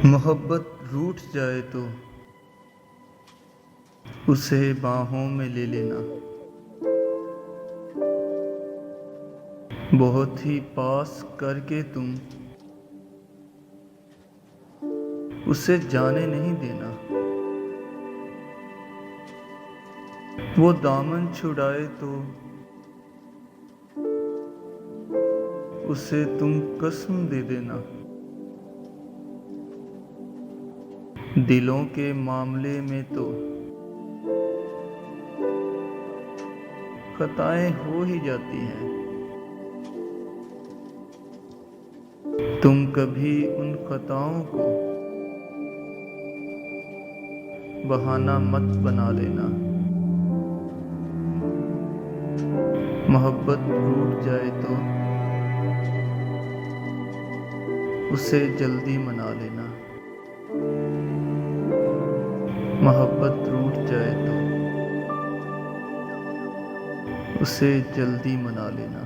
मोहब्बत रूठ जाए तो उसे बाहों में ले लेना। बहुत ही पास करके तुम उसे जाने नहीं देना। वो दामन छुड़ाए तो उसे तुम कसम दे देना। दिलों के मामले में तो खताएं हो ही जाती हैं। तुम कभी उन खताओं को बहाना मत बना लेना। मोहब्बत रूठ जाए तो उसे जल्दी मना लेना। मोहब्बत रूठ जाए तो उसे जल्दी मना लेना।